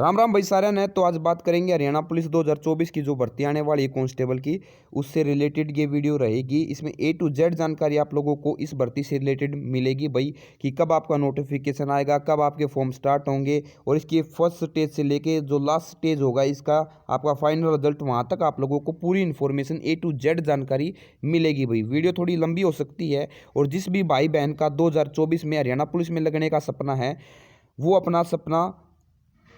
राम राम भाई सारे ने। तो आज बात करेंगे हरियाणा पुलिस 2024 की जो भर्ती आने वाली है कांस्टेबल की, उससे रिलेटेड ये वीडियो रहेगी। इसमें ए टू जेड जानकारी आप लोगों को इस भर्ती से रिलेटेड मिलेगी भाई, कि कब आपका नोटिफिकेशन आएगा, कब आपके फॉर्म स्टार्ट होंगे, और इसकी फर्स्ट स्टेज से लेके जो लास्ट स्टेज होगा इसका आपका फाइनल रिजल्ट, वहाँ तक आप लोगों को पूरी इन्फॉर्मेशन ए टू जेड जानकारी मिलेगी भाई। वीडियो थोड़ी लंबी हो सकती है, और जिस भी भाई बहन का 2024 में हरियाणा पुलिस में लगने का सपना है, वो अपना सपना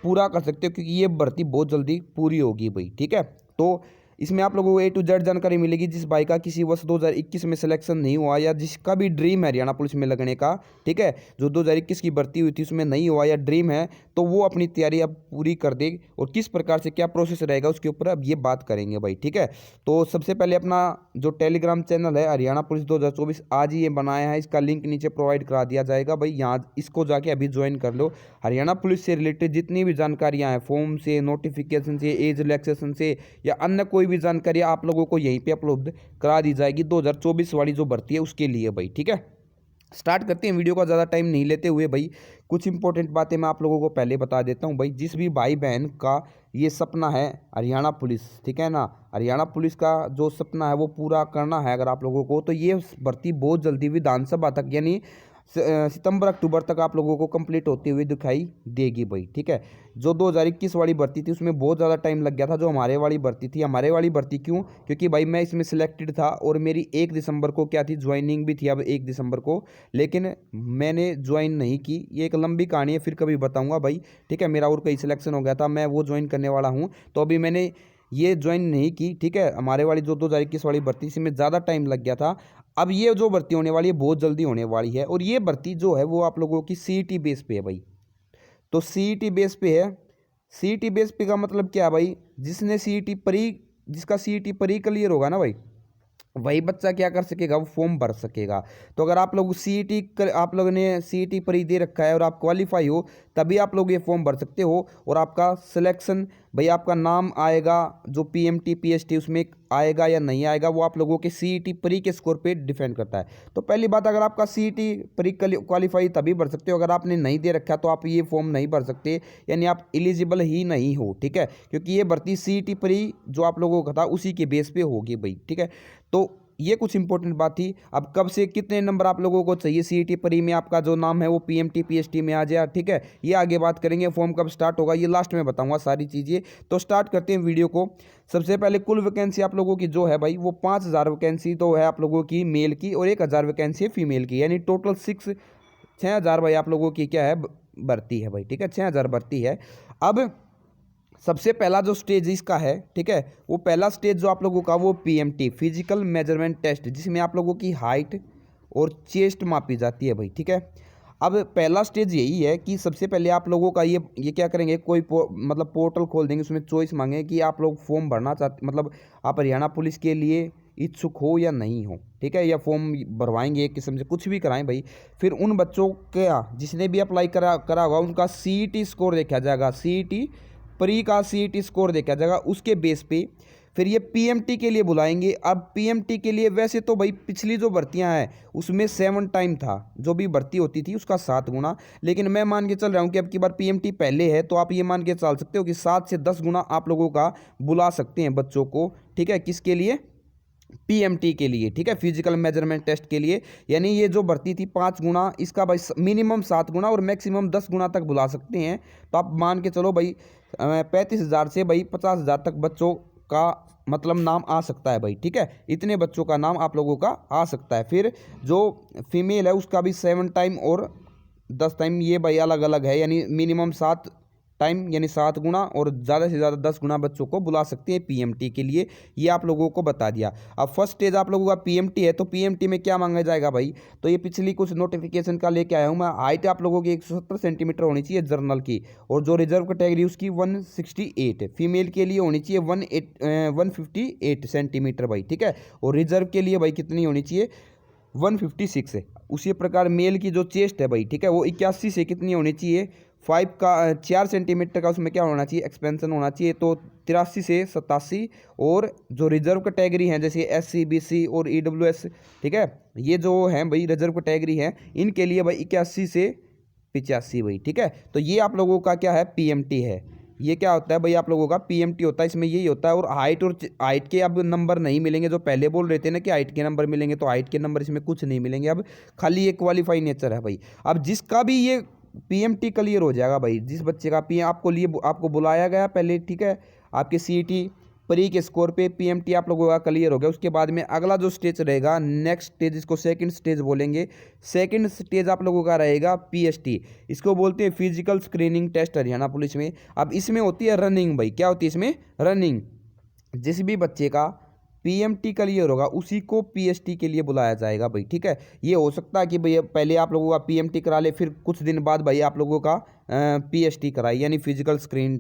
पूरा कर सकते हो, क्योंकि ये भर्ती बहुत जल्दी पूरी होगी भाई। ठीक है, तो इसमें आप लोगों को ए टू जेड जानकारी मिलेगी। जिस भाई का किसी वर्ष 2021 में सिलेक्शन नहीं हुआ, या जिसका भी ड्रीम है हरियाणा पुलिस में लगने का, ठीक है, जो 2021 की भर्ती हुई थी उसमें नहीं हुआ या ड्रीम है, तो वो अपनी तैयारी अब पूरी कर दे। और किस प्रकार से क्या प्रोसेस रहेगा उसके ऊपर अब ये बात करेंगे भाई। ठीक है, तो सबसे पहले अपना जो टेलीग्राम चैनल है हरियाणा पुलिस 2024, आज ही ये बनाया है, इसका लिंक नीचे प्रोवाइड करा दिया जाएगा भाई। यहाँ इसको जाके अभी ज्वाइन कर लो। हरियाणा पुलिस से रिलेटेड जितनी भी जानकारियाँ हैं, फॉर्म से, नोटिफिकेशन से, एज रिलैक्सेशन से, या अन्य कोई भी जानकारी आप लोगों को यहीं पे उपलब्ध करा दी जाएगी 2024 वाली जो भर्ती है उसके लिए भाई। ठीक है, स्टार्ट करते हैं वीडियो का। ज़्यादा टाइम नहीं लेते हुए भाई, कुछ इंपॉर्टेंट बातें मैं आप लोगों को पहले बता देता हूं भाई। जिस भी भाई बहन का ये सपना है हरियाणा पुलिस, ठीक है ना, हरियाणा पुलिस का जो सपना है वो पूरा करना है अगर आप लोगों को, तो ये भर्ती बहुत जल्दी विधानसभा तक यानी सितंबर अक्टूबर तक आप लोगों को कंप्लीट होती हुई दिखाई देगी भाई। ठीक है, जो 2021 वाली भर्ती थी उसमें बहुत ज़्यादा टाइम लग गया था। जो हमारे वाली भर्ती थी, हमारे वाली भर्ती क्यों, क्योंकि भाई मैं इसमें सिलेक्टेड था और मेरी 1 दिसंबर को क्या थी, ज्वाइनिंग भी थी अब 1 दिसंबर को, लेकिन मैंने ज्वाइन नहीं की। ये एक लंबी कहानी है, फिर कभी बताऊँगा भाई। ठीक है, मेरा और कहीं सिलेक्शन हो गया था, मैं वो ज्वाइन करने वाला हूँ, तो अभी मैंने ये ज्वाइन नहीं की। ठीक है, हमारे वाली जो 2021 वाली भर्ती इसमें ज़्यादा टाइम लग गया था। अब ये जो भर्ती होने वाली है बहुत जल्दी होने वाली है, और ये भर्ती जो है वो आप लोगों की सीईटी बेस पे है भाई। तो सीईटी बेस पे है। सीईटी बेस पे का मतलब क्या है भाई, जिसने सीईटी परी, जिसका सीईटी परी क्लियर होगा ना भाई, वही बच्चा क्या कर सकेगा, वो फॉर्म भर सकेगा। तो अगर आप लोग आप लोगों ने सीईटी परी दे रखा है और आप क्वालिफाई हो, तभी आप लोग ये फॉर्म भर सकते हो, और आपका सिलेक्शन भाई, आपका नाम आएगा जो पीएमटी पीएसटी उसमें आएगा या नहीं आएगा, वो आप लोगों के सीईटी परी के स्कोर पे डिपेंड करता है। तो पहली बात, अगर आपका सीईटी परी क्वालिफाई तभी भर सकते हो, अगर आपने नहीं दे रखा तो आप ये फॉर्म नहीं भर सकते, यानी आप एलिजिबल ही नहीं हो। ठीक है, क्योंकि ये भर्ती सीईटी परी जो आप लोगों का था उसी के बेस पे होगी भाई। ठीक है, तो ये कुछ इंपॉर्टेंट बात थी। अब कब से कितने नंबर आप लोगों को चाहिए सीईटी परी में आपका जो नाम है वो पीएमटी पीएसटी में आ जाए, ठीक है, ये आगे बात करेंगे। फॉर्म कब स्टार्ट होगा ये लास्ट में बताऊंगा सारी चीज़ें। तो स्टार्ट करते हैं वीडियो को। सबसे पहले कुल वैकेंसी आप लोगों की जो है भाई, वो 5000 वैकेंसी तो है आप लोगों की मेल की, और 1000 वैकेंसी है फीमेल की, यानी टोटल 6000 भाई आप लोगों की क्या है, भर्ती है भाई। ठीक है, 6000 भर्ती है। अब सबसे पहला जो स्टेज इसका है, ठीक है, वो पहला स्टेज जो आप लोगों का वो पीएमटी फिजिकल मेजरमेंट टेस्ट, जिसमें आप लोगों की हाइट और चेस्ट मापी जाती है भाई। ठीक है, अब पहला स्टेज यही है कि सबसे पहले आप लोगों का ये क्या करेंगे, कोई मतलब पोर्टल खोल देंगे, उसमें चॉइस मांगेंगे कि आप लोग फॉर्म भरना चाहते, मतलब आप हरियाणा पुलिस के लिए इच्छुक हो या नहीं हो। ठीक है, या फॉर्म भरवाएंगे एक किस्म से, कुछ भी कराएं भाई। फिर उन बच्चों का जिसने भी अप्लाई करा होगा उनका सीईटी स्कोर देखा जाएगा, सीईटी प्री का सीईटी स्कोर देखा जाएगा, उसके बेस पे फिर ये पीएमटी के लिए बुलाएंगे। अब पीएमटी के लिए वैसे तो भाई पिछली जो भर्तियां हैं उसमें 7 टाइम था, जो भी भर्ती होती थी उसका 7 गुना, लेकिन मैं मान के चल रहा हूँ कि अब की बार पीएमटी पहले है, तो आप ये मान के चल सकते हो कि 7 से 10 गुना आप लोगों का बुला सकते हैं बच्चों को। ठीक है, किसके लिए, पीएमटी के लिए। ठीक है, फिजिकल मेजरमेंट टेस्ट के लिए, यानी ये जो भर्ती थी 5 गुना, इसका भाई मिनिमम 7 गुना और मैक्सिमम 10 गुना तक बुला सकते हैं। तो आप मान के चलो भाई 35,000 से भाई 50,000 तक बच्चों का मतलब नाम आ सकता है भाई। ठीक है, इतने बच्चों का नाम आप लोगों का आ सकता है। फिर जो फीमेल है उसका भी 7 टाइम और 10 टाइम, ये भाई अलग अलग है, यानी मिनिमम 7 टाइम यानी 7 गुना, और ज़्यादा से ज़्यादा 10 गुना बच्चों को बुला सकते हैं पीएमटी के लिए। ये आप लोगों को बता दिया। अब फर्स्ट स्टेज आप लोगों का पीएमटी है, तो पीएमटी में क्या मांगा जाएगा भाई, तो ये पिछली कुछ नोटिफिकेशन का लेके आया हूँ मैं। हाइट आप लोगों की 170 सेंटीमीटर होनी चाहिए जर्नल की, और जो रिजर्व कैटेगरी उसकी 168, फीमेल के लिए होनी चाहिए 158 सेंटीमीटर भाई। ठीक है, और रिजर्व के लिए भाई कितनी होनी चाहिए, 156 है। उसी प्रकार मेल की जो चेस्ट है भाई, ठीक है, वो 81 से कितनी होनी चाहिए, 4 सेंटीमीटर का उसमें क्या होना चाहिए, एक्सपेंशन होना चाहिए, तो 83 से 87। और जो रिजर्व कैटेगरी हैं जैसे SC BC और EWS, ठीक है, ये जो हैं भाई रिजर्व कैटेगरी हैं, इनके लिए भाई 81 से 85 भाई। ठीक है, तो ये आप लोगों का क्या है, पीएमटी है। ये क्या होता है भाई आप लोगों का पीएमटी होता है, इसमें यही होता है। और हाइट के अब नंबर नहीं मिलेंगे, जो पहले बोल रहे थे ना कि हाइट के नंबर मिलेंगे, तो हाइट के नंबर इसमें कुछ नहीं मिलेंगे, अब खाली ये क्वालिफाई नेचर है भाई। अब जिसका भी ये पीएमटी क्लियर हो जाएगा भाई, जिस बच्चे का आपको बुलाया गया पहले, ठीक है, आपके सीईटी प्री के स्कोर पे पीएमटी आप लोगों का क्लियर हो गया, उसके बाद में अगला जो स्टेज रहेगा, नेक्स्ट स्टेज, इसको सेकंड स्टेज बोलेंगे। सेकंड स्टेज आप लोगों का रहेगा पीएसटी, इसको बोलते हैं physical screening test Haryana police में। अब इसमें होती है रनिंग भाई, क्या होती है इसमें रनिंग। जिस भी बच्चे का पीएमटी क्लियर होगा उसी को पीएसटी के लिए बुलाया जाएगा भाई, ठीक है। ये हो सकता है कि भाई पहले आप लोगों का पीएमटी करा ले, फिर कुछ दिन बाद भाई आप लोगों का पीएसटी कराए, यानी फिजिकल स्क्रीन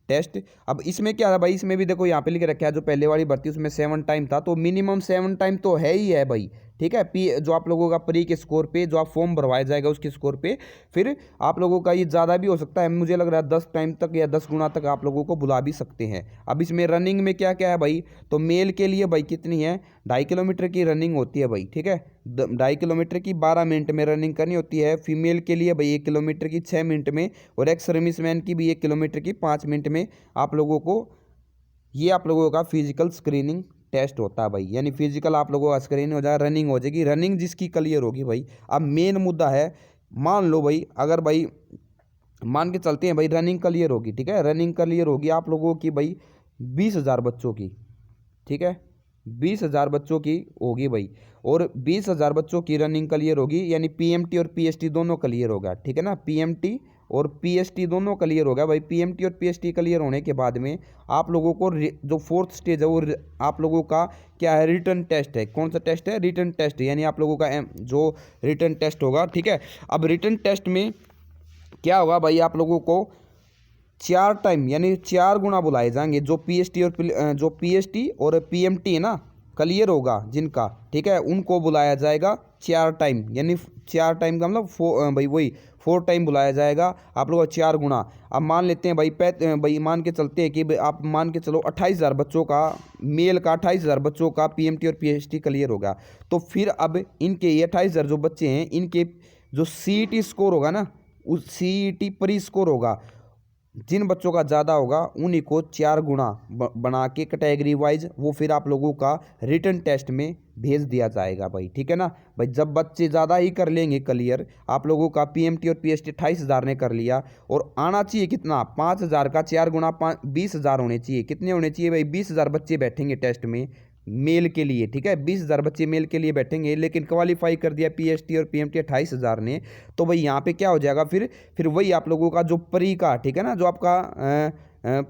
टेस्ट। अब इसमें क्या है भाई, इसमें भी देखो यहाँ पे लिख रखा है, जो पहले वाली भर्ती उसमें 7 टाइम था, तो मिनिमम 7 टाइम तो है ही है भाई, ठीक है। जो आप लोगों का प्री के स्कोर पे, जो आप फॉर्म भरवाया जाएगा उसके स्कोर पे, फिर आप लोगों का ये ज़्यादा भी हो सकता है, मुझे लग रहा है 10 टाइम तक या 10 गुना तक आप लोगों को बुला भी सकते हैं। अब इसमें रनिंग में क्या क्या है भाई, तो मेल के लिए भाई कितनी है, 2.5 किलोमीटर की रनिंग होती है भाई, ठीक है। 2.5 किलोमीटर की 12 मिनट में रनिंग करनी होती है। फीमेल के लिए भाई 1 किलोमीटर की 6 मिनट में, और एक्स सर्विसमैन की भी 1 किलोमीटर की 5 मिनट में आप लोगों को, ये आप लोगों का फिजिकल स्क्रीनिंग टेस्ट होता है भाई, यानी फिजिकल आप लोगों का स्क्रीन हो जाए, रनिंग हो जाएगी। रनिंग जिसकी क्लियर होगी भाई, अब मेन मुद्दा है, मान लो भाई, अगर भाई मान के चलते हैं भाई रनिंग क्लियर होगी, ठीक है, रनिंग क्लियर होगी आप लोगों की भाई 20,000 बच्चों की, ठीक है, 20,000 बच्चों की होगी भाई, और 20,000 बच्चों की रनिंग क्लियर होगी, यानी पीएमटी और पीएसटी दोनों क्लियर होगा, ठीक है ना। पीएमटी और पीएसटी दोनों क्लियर होगा भाई। पीएमटी और पीएसटी क्लियर होने के बाद में आप लोगों को जो फोर्थ स्टेज है वो आप लोगों का क्या है, रिटर्न टेस्ट है। कौन सा टेस्ट है, रिटर्न टेस्ट, यानी आप लोगों का जो रिटर्न टेस्ट होगा, ठीक है। अब रिटर्न टेस्ट में क्या होगा भाई, आप लोगों को 4 टाइम यानी 4 गुना बुलाए जाएंगे। जो पीएसटी और पीएमटी है ना क्लियर होगा जिनका, ठीक है, उनको बुलाया जाएगा 4 टाइम, यानी 4 टाइम का मतलब भाई वही 4 टाइम बुलाया जाएगा आप लोगों का 4 गुना। अब मान लेते हैं भाई मान के चलते हैं कि आप मान के चलो 28,000 बच्चों का, मेल का 28,000 बच्चों का पीएमटी और पीएसटी क्लियर होगा, तो फिर अब इनके ये 28,000 जो बच्चे हैं, इनके जो सीईटी स्कोर होगा ना, उस सीईटी प्री स्कोर होगा, जिन बच्चों का ज़्यादा होगा उन्हीं को 4 गुना बना के कैटेगरी वाइज वो फिर आप लोगों का रिटर्न टेस्ट में भेज दिया जाएगा भाई, ठीक है ना भाई। जब बच्चे ज़्यादा ही कर लेंगे क्लियर, आप लोगों का पीएमटी और पीएसटी 28,000 ने कर लिया, और आना चाहिए कितना, 5,000 का 4 गुना 20,000 होने चाहिए। कितने होने चाहिए भाई, 20,000 बच्चे बैठेंगे टेस्ट में मेल के लिए, ठीक है, 20,000 बच्चे मेल के लिए बैठेंगे, लेकिन क्वालिफाई कर दिया पीएसटी और पीएमटी 28,000 ने, तो भाई यहाँ पे क्या हो जाएगा, फिर वही आप लोगों का जो प्री का, ठीक है ना, जो आपका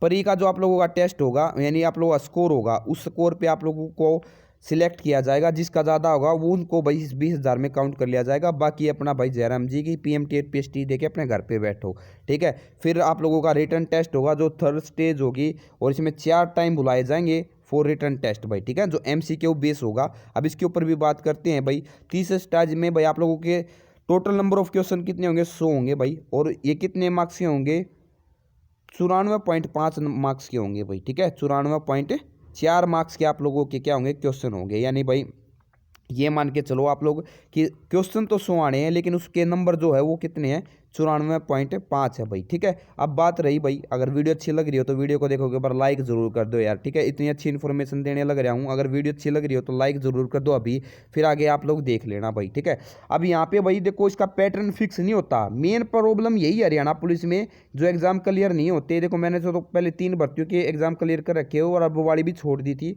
प्री का जो आप लोगों का टेस्ट होगा, यानी आप लोगों का स्कोर होगा, उस स्कोर पे आप लोगों को सिलेक्ट किया जाएगा। जिसका ज़्यादा होगा वो उनको भाई 20,000 में काउंट कर लिया जाएगा। बाकी अपना भाई जयराम जी की पीएमटी और पीएसटी देके अपने घर पे बैठो, ठीक है। फिर आप लोगों का रिटर्न टेस्ट होगा, जो थर्ड स्टेज होगी, और इसमें 4 टाइम बुलाए जाएंगे फॉर रिटर्न टेस्ट भाई, ठीक है, जो एमसीक्यू बेस होगा। अब इसके ऊपर भी बात करते हैं भाई। तीसरे स्टेज में भाई आप लोगों के टोटल नंबर ऑफ क्वेश्चन कितने होंगे, 100 होंगे भाई, और ये कितने मार्क्स के होंगे, 94.5 मार्क्स के होंगे भाई, ठीक है। 94.4 मार्क्स के आप लोगों के क्या होंगे, क्वेश्चन होंगे, यानी भाई ये मान के चलो आप लोग कि क्वेश्चन तो 100 आने हैं, लेकिन उसके नंबर जो है वो कितने हैं, 94.5 है भाई, ठीक है। अब बात रही भाई, अगर वीडियो अच्छी लग रही हो तो वीडियो को देखोगे पर लाइक ज़रूर कर दो यार, ठीक है। इतनी अच्छी इन्फॉर्मेशन देने लग रहा हूँ, अगर वीडियो अच्छी लग रही हो तो लाइक ज़रूर कर दो अभी, फिर आगे आप लोग देख लेना भाई, ठीक है। अब यहाँ पे भाई देखो, इसका पैटर्न फिक्स नहीं होता। मेन प्रॉब्लम यही है हरियाणा पुलिस में, जो एग्ज़ाम क्लियर नहीं होते। देखो मैंने तो पहले 3 भर्तियों के एग्ज़ाम क्लियर कर रखे हो, और अब वाली भी छोड़ दी थी,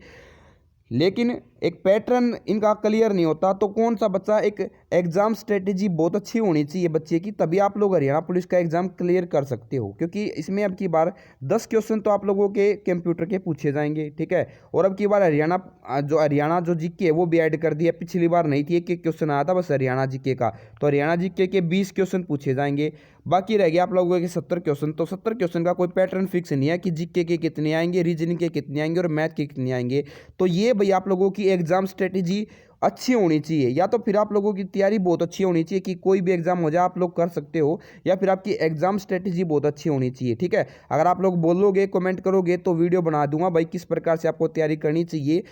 लेकिन एक पैटर्न इनका क्लियर नहीं होता। तो कौन सा बच्चा, एक एग्ज़ाम स्ट्रेटेजी बहुत अच्छी होनी चाहिए बच्चे की, तभी आप लोग हरियाणा पुलिस का एग्ज़ाम क्लियर कर सकते हो, क्योंकि इसमें अब की बार 10 क्वेश्चन तो आप लोगों के कंप्यूटर के पूछे जाएंगे, ठीक है। और अब की बार हरियाणा जो जीके है वो भी ऐड कर दिया। पिछली बार नहीं थी, एक क्वेश्चन आया था बस हरियाणा जीके का, तो हरियाणा जीके के 20 क्वेश्चन पूछे जाएंगे। बाकी रह गया आप लोगों के 70 क्वेश्चन। तो 70 क्वेश्चन का कोई पैटर्न फिक्स नहीं है कि जीके के कितने आएंगे, रीजनिंग के कितने आएंगे, और मैथ के कितने आएंगे। तो ये भाई आप लोगों की एग्जाम स्ट्रेटेजी अच्छी होनी चाहिए, या तो फिर आप लोगों की तैयारी बहुत अच्छी होनी चाहिए कि कोई भी एग्जाम हो जाए आप लोग कर सकते हो, या फिर आपकी एग्जाम स्ट्रेटेजी बहुत अच्छी होनी चाहिए, ठीक है। अगर आप लोग बोलोगे, कमेंट करोगे, तो वीडियो बना दूंगा भाई किस प्रकार से आपको तैयारी करनी चाहिए।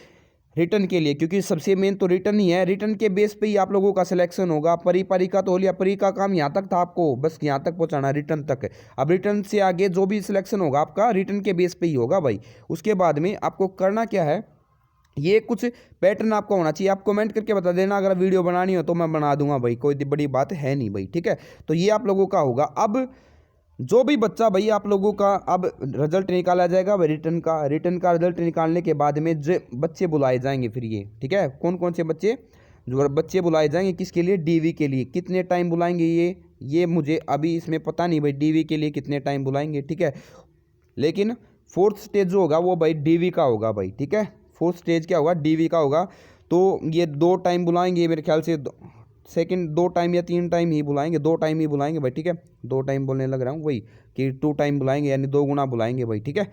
रिटर्न के लिए, क्योंकि सबसे मेन तो रिटर्न ही है। रिटर्न के बेस पे ही आप लोगों का सिलेक्शन होगा। परी का तो हो लिया, परी का काम यहाँ तक था, आपको बस यहाँ तक पहुँचाना, रिटर्न तक। अब रिटर्न से आगे जो भी सिलेक्शन होगा आपका रिटर्न के बेस पे ही होगा भाई। उसके बाद में आपको करना क्या है, ये कुछ पैटर्न आपको होना चाहिए। आप कमेंट करके बता देना, अगर वीडियो बनानी हो तो मैं बना दूंगा भाई, कोई बड़ी बात है नहीं भाई, ठीक है। तो ये आप लोगों का होगा। अब जो भी बच्चा भाई आप लोगों का अब रिजल्ट निकाला जाएगा भाई, रिटर्न का रिजल्ट निकालने के बाद में जो बच्चे बुलाए जाएंगे फिर ये, ठीक है, कौन कौन से बच्चे, जो बच्चे बुलाए जाएंगे किसके लिए, डीवी के लिए। कितने टाइम बुलाएंगे ये मुझे अभी इसमें पता नहीं भाई, डीवी के लिए कितने टाइम बुलाएंगे, ठीक है। लेकिन फोर्थ स्टेज जो होगा वो भाई डीवी का होगा भाई, ठीक है। फोर्थ स्टेज क्या होगा, डीवी का होगा। तो ये 2 टाइम बुलाएंगे मेरे ख्याल से, सेकंड 2 टाइम या 3 टाइम ही बुलाएंगे, 2 टाइम ही बुलाएंगे भाई, ठीक है। 2 टाइम बोलने लग रहा हूँ वही, कि 2 टाइम बुलाएंगे यानी 2 गुना बुलाएंगे भाई, ठीक है।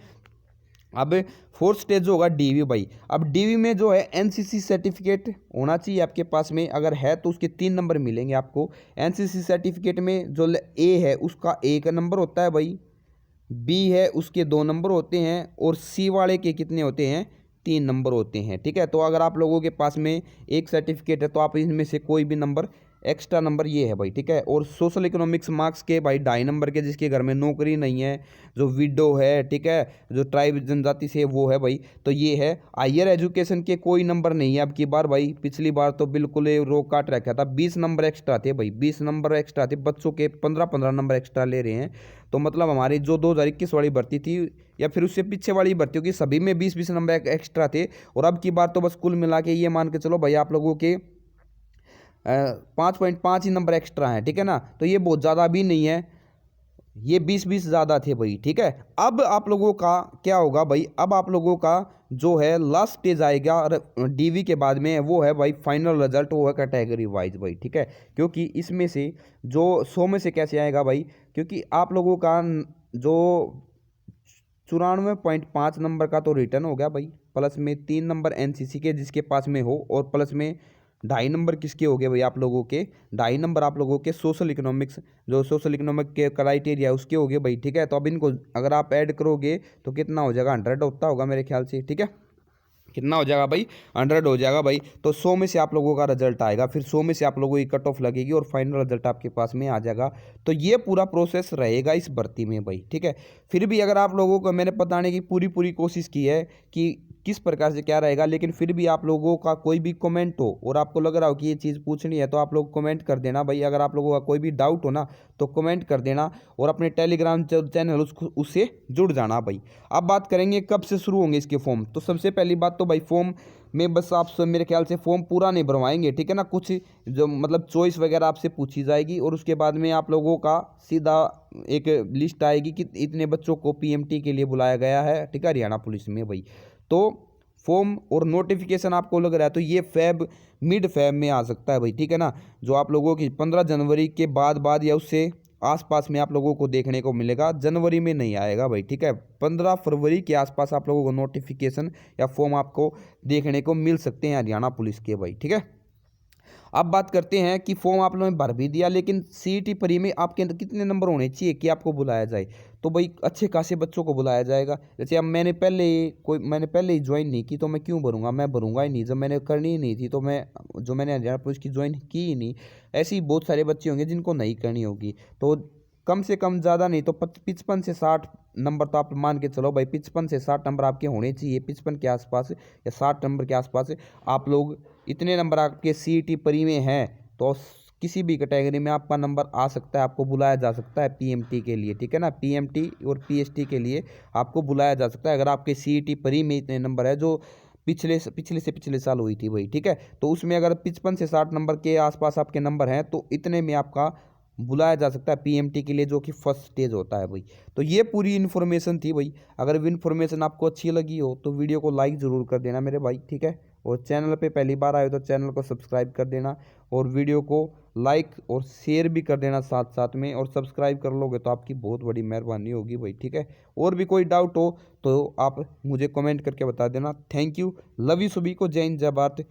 अब फोर्थ स्टेज जो होगा डीवी भाई। अब डीवी में जो है एनसीसी सर्टिफिकेट होना चाहिए आपके पास में, अगर है तो उसके 3 नंबर मिलेंगे आपको। एनसीसी सर्टिफिकेट में जो ए है उसका 1 नंबर होता है भाई, बी है उसके 2 नंबर होते हैं, और सी वाले के कितने होते हैं, 3 नंबर होते हैं, ठीक है। तो अगर आप लोगों के पास में एक सर्टिफिकेट है तो आप इनमें से कोई भी नंबर, एक्स्ट्रा नंबर ये है भाई, ठीक है। और सोशल इकोनॉमिक्स मार्क्स के भाई 2.5 नंबर के, जिसके घर में नौकरी नहीं है, जो विडो है, ठीक है, जो ट्राइब जनजाति से वो है भाई, तो ये है। हायर एजुकेशन के कोई नंबर नहीं है अब की बार भाई, पिछली बार तो बिल्कुल रोक काट रखा था। 20 नंबर एक्स्ट्रा थे भाई, 20 नंबर एक्स्ट्रा थे, बच्चों के 15-15 नंबर एक्स्ट्रा ले रहे हैं। तो मतलब हमारी जो 2021 वाली भर्ती थी या फिर उससे पीछे वाली भर्तियों की सभी में 20-20 नंबर एक्स्ट्रा थे। और अब की बार तो बस कुल मिला के ये मान के चलो भाई आप लोगों के 5.5 ही नंबर एक्स्ट्रा हैं, ठीक है ना। तो ये बहुत ज़्यादा भी नहीं है, ये 20-20 ज़्यादा थे भाई, ठीक है। अब आप लोगों का क्या होगा भाई, अब आप लोगों का जो है लास्ट स्टेज आएगा डीवी के बाद में, वो है भाई फाइनल रिजल्ट, वो है कैटेगरी वाइज भाई, ठीक है। क्योंकि इसमें से जो 100 में से कैसे आएगा भाई, क्योंकि आप लोगों का जो 94.5 नंबर का तो रिटर्न हो गया भाई, प्लस में 3 नंबर एनसीसी के जिसके पास में हो, और प्लस में 2.5 नंबर किसके हो गए भाई आप लोगों के, 2.5 नंबर आप लोगों के सोशल इकोनॉमिक्स, जो सोशल इकोनॉमिक के क्राइटेरिया उसके हो गए भाई, ठीक है। तो अब इनको अगर आप ऐड करोगे तो कितना हो जाएगा, 100 होता होगा मेरे ख्याल से, ठीक है। कितना हो जाएगा भाई, 100 हो जाएगा भाई। तो 100 में से आप लोगों का रिजल्ट आएगा, फिर 100 में से आप लोगों की कट ऑफ लगेगी और फाइनल रिजल्ट आपके पास में आ जाएगा। तो ये पूरा प्रोसेस रहेगा इस भर्ती में भाई, ठीक है। फिर भी अगर आप लोगों को मैंने बताने की पूरी कोशिश की है कि किस प्रकार से क्या रहेगा, लेकिन फिर भी आप लोगों का कोई भी कमेंट हो और आपको लग रहा हो कि ये चीज़ पूछनी है तो आप लोग कमेंट कर देना भाई। अगर आप लोगों का कोई भी डाउट हो ना तो कमेंट कर देना, और अपने टेलीग्राम चैनल उससे जुड़ जाना भाई। अब बात करेंगे कब से शुरू होंगे इसके फॉर्म। तो सबसे पहली बात तो भाई फॉर्म में बस आप सब मेरे ख्याल से फॉर्म पूरा नहीं भरवाएंगे, ठीक है ना। कुछ जो मतलब चॉइस वगैरह आपसे पूछी जाएगी, और उसके बाद में आप लोगों का सीधा एक लिस्ट आएगी कि इतने बच्चों को पीएमटी के लिए बुलाया गया है, ठीक है, हरियाणा पुलिस में भाई। तो फॉर्म और नोटिफिकेशन आपको लग रहा है तो ये मिड फेब में आ सकता है भाई, ठीक है ना। जो आप लोगों की 15 जनवरी के बाद या उससे आसपास में आप लोगों को देखने को मिलेगा, जनवरी में नहीं आएगा भाई, ठीक है। 15 फरवरी के आसपास आप लोगों को नोटिफिकेशन या फॉर्म आपको देखने को मिल सकते हैं हरियाणा पुलिस के भाई, ठीक है। अब बात करते हैं कि फॉर्म आप लोगों ने भर भी दिया, लेकिन सीईटी परी में आपके अंदर कितने नंबर होने चाहिए कि आपको बुलाया जाए। तो भाई अच्छे खासे बच्चों को बुलाया जाएगा। जैसे अब मैंने पहले ही ज्वाइन नहीं की तो मैं क्यों भरूंगा, मैं भरूंगा ही नहीं। जब मैंने करनी ही नहीं थी तो मैंने हरियाणा पुलिस की ज्वाइन की ही नहीं। ऐसे ही बहुत सारे बच्चे होंगे जिनको नहीं करनी होगी। तो कम से कम ज़्यादा नहीं तो 55 से 60 नंबर तो आप मान के चलो भाई, 55 से 60 नंबर आपके होने चाहिए, 55 के आसपास या 60 नंबर के आसपास आप लोग, इतने नंबर आपके सीईटी परी में हैं तो किसी भी कैटेगरी में आपका नंबर आ सकता है, आपको बुलाया जा सकता है पीएमटी के लिए, ठीक है ना। पीएमटी और पीएसटी के लिए आपको बुलाया जा सकता है अगर आपके सीईटी परी में इतने नंबर है, जो पिछले साल हुई थी भाई, ठीक है। तो उसमें अगर 55 से 60 नंबर के आसपास आपके नंबर हैं तो इतने में आपका बुलाया जा सकता है पीएमटी के लिए, जो कि फर्स्ट स्टेज होता है भाई। तो ये पूरी इन्फॉर्मेशन थी भाई। अगर इन्फॉर्मेशन आपको अच्छी लगी हो तो वीडियो को लाइक ज़रूर कर देना मेरे भाई, ठीक है। और चैनल पे पहली बार आए हो तो चैनल को सब्सक्राइब कर देना, और वीडियो को लाइक और शेयर भी कर देना साथ साथ में, और सब्सक्राइब कर लोगे तो आपकी बहुत बड़ी मेहरबानी होगी भाई, ठीक है। और भी कोई डाउट हो तो आप मुझे कमेंट करके बता देना। थैंक यू, लव यू सभी को, जय हिंद जय भारत।